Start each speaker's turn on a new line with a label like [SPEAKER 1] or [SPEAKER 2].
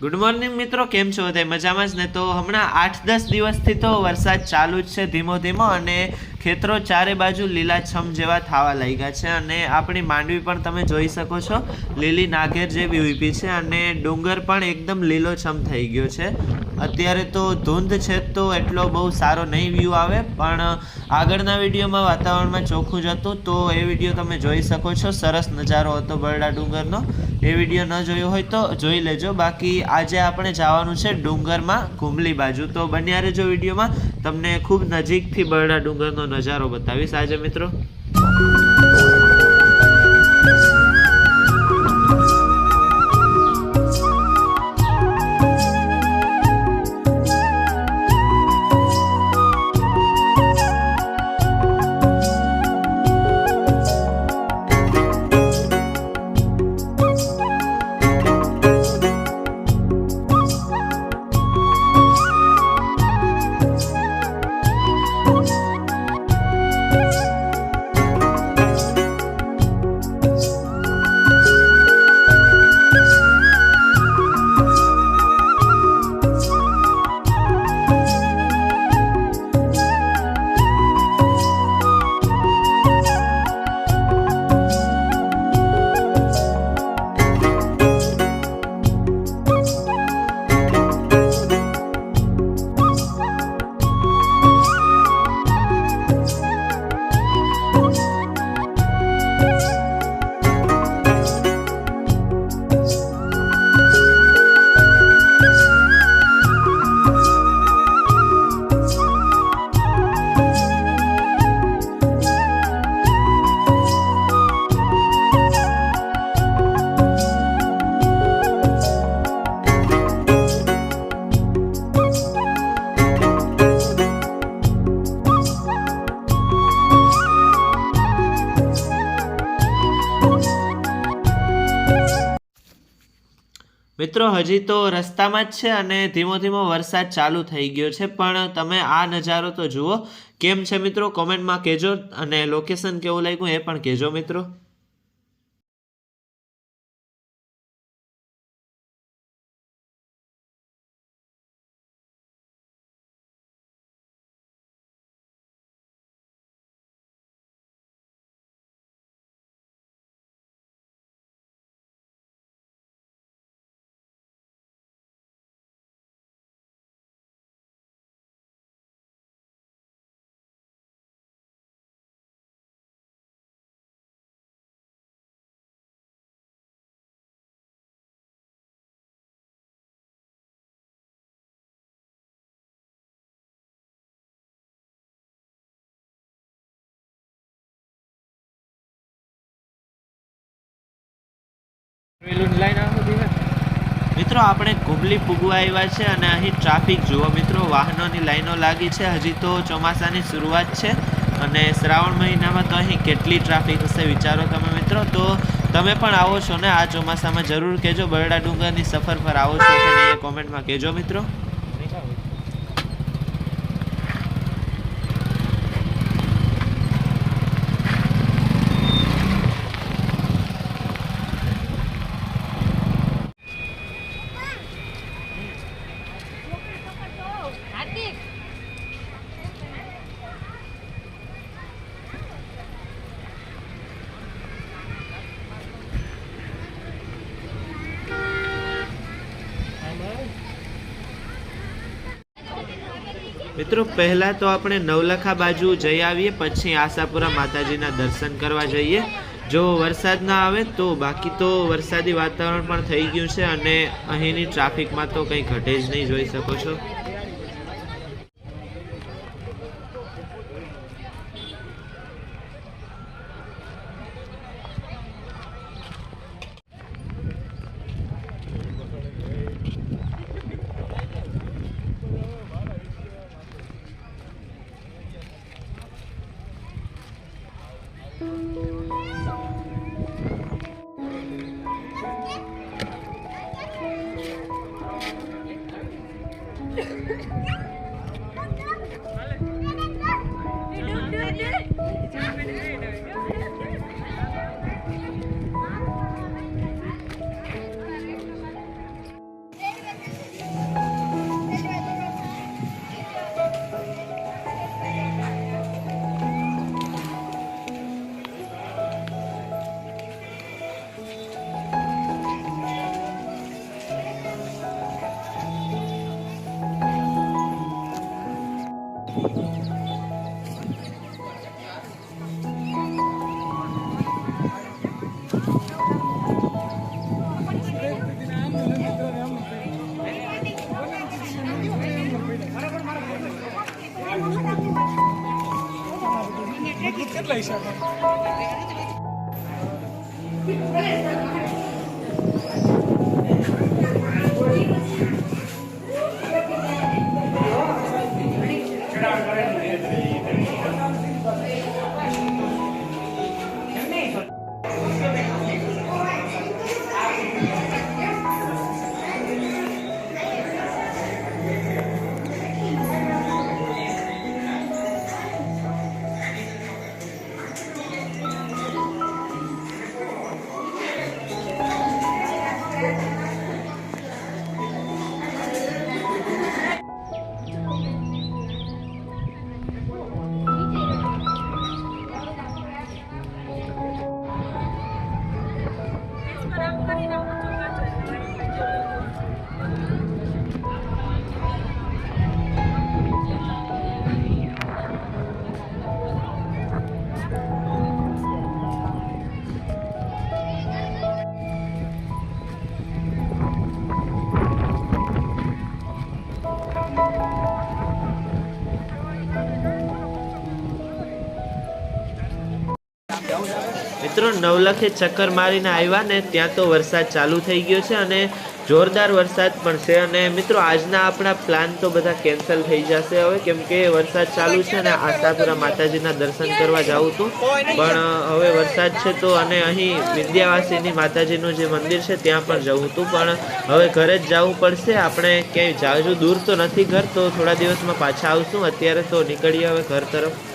[SPEAKER 1] Good morning મિત્રો, કેમ છો? તે મજામાં જ ને? તો હમણાં 8-10 દિવસથી તો વરસાદ ચાલુ જ છે ધીમો ધીમો, અને ખેતરો ચારે બાજુ લીલાછમ જેવા થવા લાગ્યા છે. અને આપણી માંડવી પણ તમે જોઈ શકો છો, લીલી નાગેર જેવી ઊભી છે, અને ડુંગર પણ એકદમ લીલોછમ થઈ ગયો છે. અત્યારે તો ધૂંધ છે તો એટલો બહુ સારો નહીં વ્યૂ આવે, પણ આગળના વિડીયોમાં વાતાવરણમાં ચોખ્ખું જ હતું, તો એ વિડીયો તમે જોઈ શકો છો. સરસ નજારો હતો બરડા ડુંગરનો. એ વિડીયો ન જોયો હોય તો જોઈ લેજો. બાકી આજે આપણે જવાનું છે ડુંગરમાં કુંબલી બાજુ, તો બન્યા રહેજો વિડીયોમાં. તમને ખૂબ નજીકથી બરડા ડુંગરનો નજારો બતાવીશ આજે મિત્રો. મિત્રો હજી તો રસ્તામાં જ છે અને ધીમો ધીમો વરસાદ ચાલુ થઈ ગયો છે, પણ તમે આ નજારો તો જુઓ. કેમ છે મિત્રો, કોમેન્ટમાં કહેજો, અને લોકેશન કેવું લાગ્યું એ પણ કહેજો મિત્રો. મિત્રો આપણે કુંબલી પૂગવા આવ્યા છે, અને અહીં ટ્રાફિક જુઓ મિત્રો, વાહનોની લાઈનો લાગી છે. હજી તો ચોમાસાની શરૂઆત છે, અને શ્રાવણ મહિનામાં તો અહીં કેટલી ટ્રાફિક હશે વિચારો તમે મિત્રો. તો તમે પણ આવો છો ને આ ચોમાસામાં? જરૂર કહેજો. બરડા ડુંગરની સફર પર આવો છો કે નહીં એ કોમેન્ટમાં કહેજો મિત્રો. મિત્રો પહેલાં તો આપણે નવલખા બાજુ જઈ આવીએ, પછી આશાપુરા માતાજીના દર્શન કરવા જઈએ જો વરસાદ ના આવે તો. બાકી તો વરસાદી વાતાવરણ પણ થઈ ગયું છે, અને અહીંની ટ્રાફિકમાં તો કંઈ ઘટે જ નહીં, જોઈ શકો છો.
[SPEAKER 2] કેટલા હિસાબ
[SPEAKER 1] મિત્રો નવલખે ચક્કર મારીને આવ્યા ને ત્યાં તો વરસાદ ચાલુ થઈ ગયો છે અને જોરદાર વરસાદ પણ છે. અને મિત્રો આજના આપણા પ્લાન તો બધા કેન્સલ થઈ જશે હવે, કેમ કે વરસાદ ચાલુ છે અને આશાપુરા માતાજીના દર્શન કરવા જાઉં હતું, પણ હવે વરસાદ છે તો અને અહીં વિદ્યાવાસીની માતાજીનું જે મંદિર છે ત્યાં પણ જવું હતું, પણ હવે ઘરે જ જવું પડશે. આપણે ક્યાંય જાજુ દૂર તો નથી ઘર, તો થોડા દિવસમાં પાછા આવશું. અત્યારે તો નીકળીએ હવે ઘર તરફ.